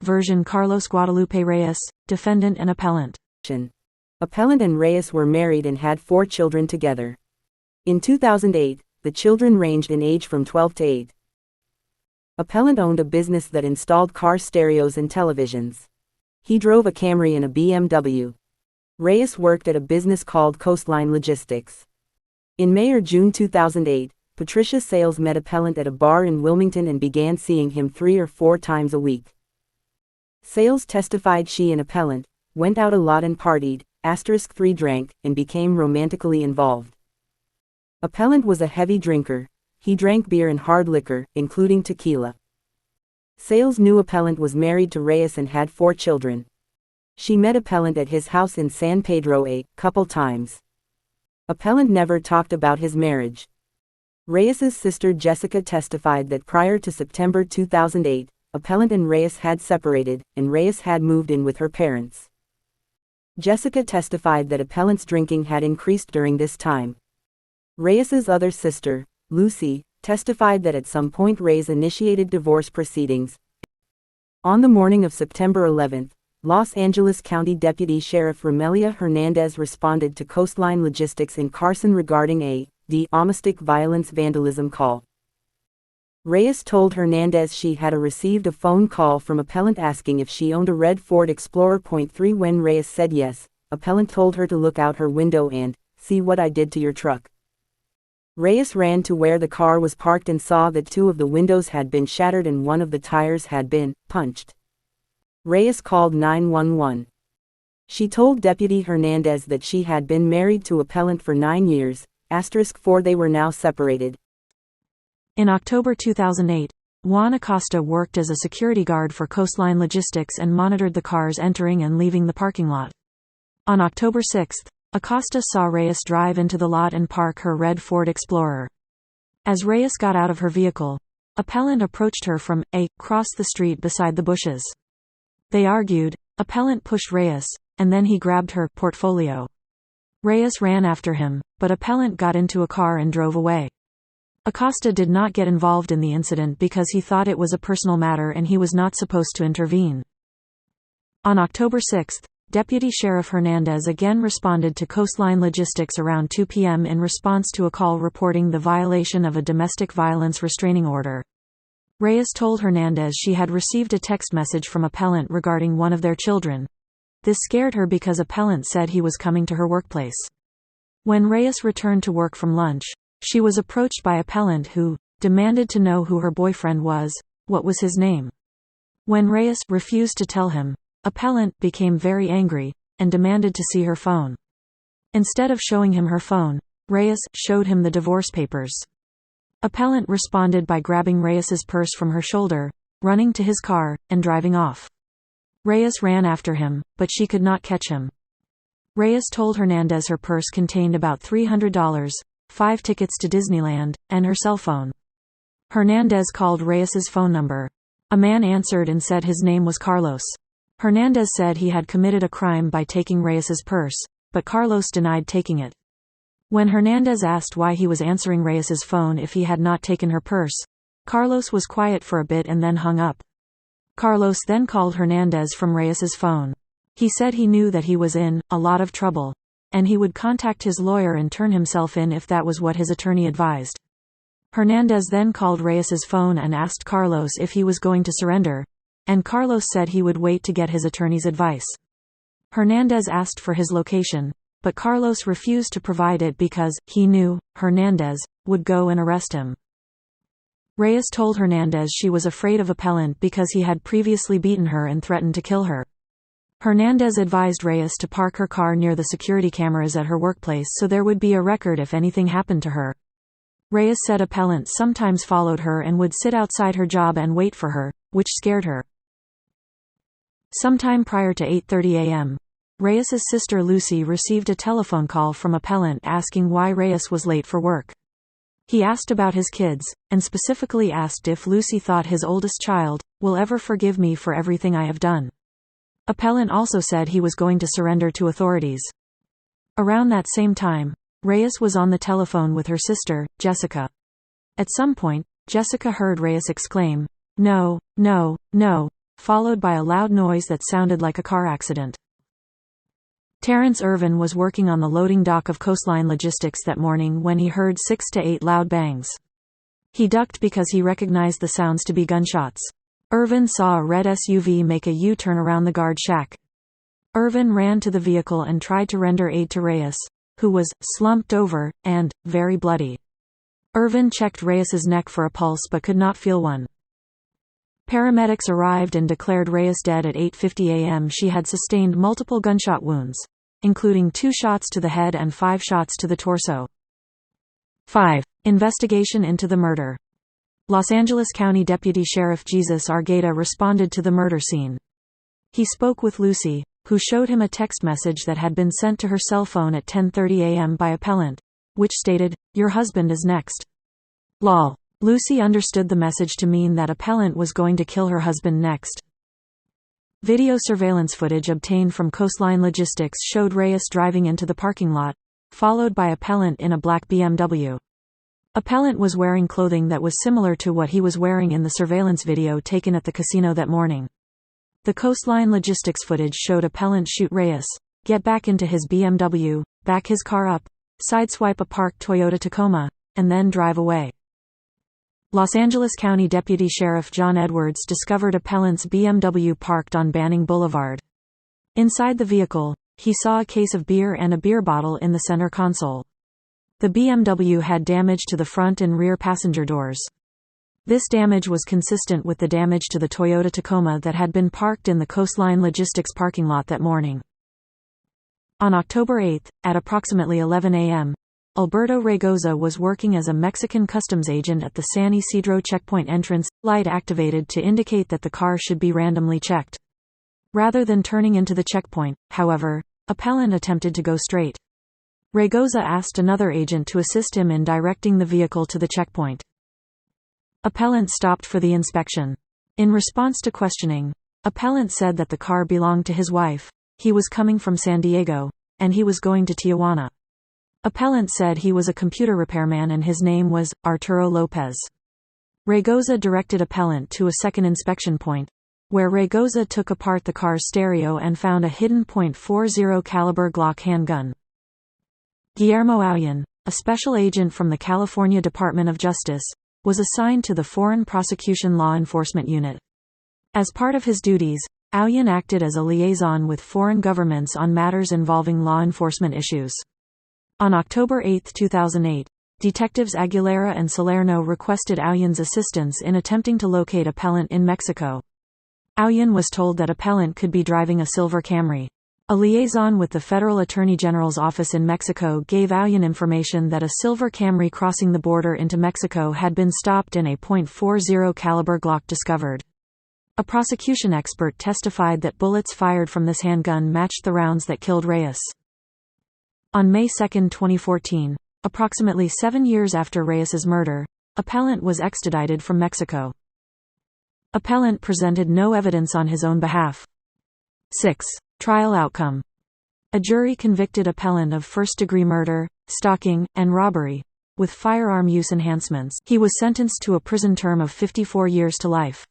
Version Carlos Guadalupe Reyes, defendant and appellant. Appellant and Reyes were married and had 4 children together. In 2008, the children ranged in age from 12 to 8. Appellant owned a business that installed car stereos and televisions. He drove a Camry and a BMW. Reyes worked at a business called Coastline Logistics. In May or June 2008, Patricia Sales met Appellant at a bar in Wilmington and began seeing him 3 or 4 times a week. Sales testified she and Appellant went out a lot and partied, *3 drank, and became romantically involved. Appellant was a heavy drinker. He drank beer and hard liquor, including tequila. Sales knew Appellant was married to Reyes and had 4 children. She met Appellant at his house in San Pedro a couple times. Appellant never talked about his marriage. Reyes's sister Jessica testified that prior to September 2008, Appellant and Reyes had separated, and Reyes had moved in with her parents. Jessica testified that Appellant's drinking had increased during this time. Reyes's other sister, Lucy, testified that at some point Reyes initiated divorce proceedings. On the morning of September 11, Los Angeles County Deputy Sheriff Romelia Hernandez responded to Coastline Logistics in Carson regarding a domestic violence vandalism call. Reyes told Hernandez she had received a phone call from Appellant asking if she owned a red Ford Explorer. 3 When Reyes said yes, Appellant told her to look out her window and see what I did to your truck. Reyes ran to where the car was parked and saw that 2 of the windows had been shattered and 1 of the tires had been punched. Reyes called 911. She told Deputy Hernandez that she had been married to Appellant for 9 years, *4 they were now separated. In October 2008, Juan Acosta worked as a security guard for Coastline Logistics and monitored the cars entering and leaving the parking lot. On October 6, Acosta saw Reyes drive into the lot and park her red Ford Explorer. As Reyes got out of her vehicle, Appellant approached her from across the street beside the bushes. They argued. Appellant pushed Reyes, and then he grabbed her portfolio. Reyes ran after him, but Appellant got into a car and drove away. Acosta did not get involved in the incident because he thought it was a personal matter and he was not supposed to intervene. On October 6, Deputy Sheriff Hernandez again responded to Coastline Logistics around 2 p.m. in response to a call reporting the violation of a domestic violence restraining order. Reyes told Hernandez she had received a text message from Appellant regarding one of their children. This scared her because Appellant said he was coming to her workplace. When Reyes returned to work from lunch, she was approached by Appellant who demanded to know who her boyfriend was, what was his name. When Reyes refused to tell him, Appellant became very angry and demanded to see her phone. Instead of showing him her phone, Reyes showed him the divorce papers. Appellant responded by grabbing Reyes's purse from her shoulder, running to his car, and driving off. Reyes ran after him, but she could not catch him. Reyes told Hernandez her purse contained about $300, 5 tickets to Disneyland, and her cell phone. Hernandez called Reyes's phone number. A man answered and said his name was Carlos. Hernandez said he had committed a crime by taking Reyes's purse, but Carlos denied taking it. When Hernandez asked why he was answering Reyes's phone if he had not taken her purse, Carlos was quiet for a bit and then hung up. Carlos then called Hernandez from Reyes's phone. He said he knew that he was in a lot of trouble, and he would contact his lawyer and turn himself in if that was what his attorney advised. Hernandez then called Reyes's phone and asked Carlos if he was going to surrender, and Carlos said he would wait to get his attorney's advice. Hernandez asked for his location, but Carlos refused to provide it because he knew Hernandez would go and arrest him. Reyes told Hernandez she was afraid of Appellant because he had previously beaten her and threatened to kill her. Hernandez advised Reyes to park her car near the security cameras at her workplace so there would be a record if anything happened to her. Reyes said Appellant sometimes followed her and would sit outside her job and wait for her, which scared her. Sometime prior to 8:30 a.m., Reyes's sister Lucy received a telephone call from Appellant asking why Reyes was late for work. He asked about his kids, and specifically asked if Lucy thought his oldest child will ever forgive me for everything I have done. Appellant also said he was going to surrender to authorities. Around that same time, Reyes was on the telephone with her sister, Jessica. At some point, Jessica heard Reyes exclaim, "No, no, no," followed by a loud noise that sounded like a car accident. Terrence Irvin was working on the loading dock of Coastline Logistics that morning when he heard 6 to 8 loud bangs. He ducked because he recognized the sounds to be gunshots. Irvin saw a red SUV make a U-turn around the guard shack. Irvin ran to the vehicle and tried to render aid to Reyes, who was slumped over and very bloody. Irvin checked Reyes's neck for a pulse but could not feel one. Paramedics arrived and declared Reyes dead at 8:50 a.m. She had sustained multiple gunshot wounds, including 2 shots to the head and 5 shots to the torso. 5. Investigation into the murder. Los Angeles County Deputy Sheriff Jesus Argueta responded to the murder scene. He spoke with Lucy, who showed him a text message that had been sent to her cell phone at 10:30 a.m. by appellant, which stated, "Your husband is next." Lol. Lucy understood the message to mean that appellant was going to kill her husband next. Video surveillance footage obtained from Coastline Logistics showed Reyes driving into the parking lot, followed by appellant in a black BMW. Appellant was wearing clothing that was similar to what he was wearing in the surveillance video taken at the casino that morning. The Coastline Logistics footage showed appellant shoot Reyes, get back into his BMW, back his car up, sideswipe a parked Toyota Tacoma, and then drive away. Los Angeles County Deputy Sheriff John Edwards discovered appellant's BMW parked on Banning Boulevard. Inside the vehicle, he saw a case of beer and a beer bottle in the center console. The BMW had damage to the front and rear passenger doors. This damage was consistent with the damage to the Toyota Tacoma that had been parked in the Coastline Logistics parking lot that morning. On October 8, at approximately 11 a.m., Alberto Reyes was working as a Mexican customs agent at the San Isidro checkpoint entrance, light activated to indicate that the car should be randomly checked. Rather than turning into the checkpoint, however, appellant attempted to go straight. Reyes asked another agent to assist him in directing the vehicle to the checkpoint. Appellant stopped for the inspection. In response to questioning, appellant said that the car belonged to his wife, he was coming from San Diego, and he was going to Tijuana. Appellant said he was a computer repairman and his name was Arturo Lopez. Reyes directed appellant to a second inspection point, where Reyes took apart the car's stereo and found a hidden .40 caliber Glock handgun. Guillermo Aullon, a special agent from the California Department of Justice, was assigned to the Foreign Prosecution Law Enforcement Unit. As part of his duties, Aullon acted as a liaison with foreign governments on matters involving law enforcement issues. On October 8, 2008, Detectives Aguilera and Salerno requested Aullon's assistance in attempting to locate appellant in Mexico. Aullon was told that appellant could be driving a silver Camry. A liaison with the Federal Attorney General's office in Mexico gave Aullon information that a silver Camry crossing the border into Mexico had been stopped and a .40 caliber Glock discovered. A prosecution expert testified that bullets fired from this handgun matched the rounds that killed Reyes. On May 2, 2014, approximately 7 years after Reyes's murder, appellant was extradited from Mexico. Appellant presented no evidence on his own behalf. 6. Trial outcome. A jury convicted appellant of first-degree murder, stalking, and robbery, with firearm use enhancements. He was sentenced to a prison term of 54 years to life.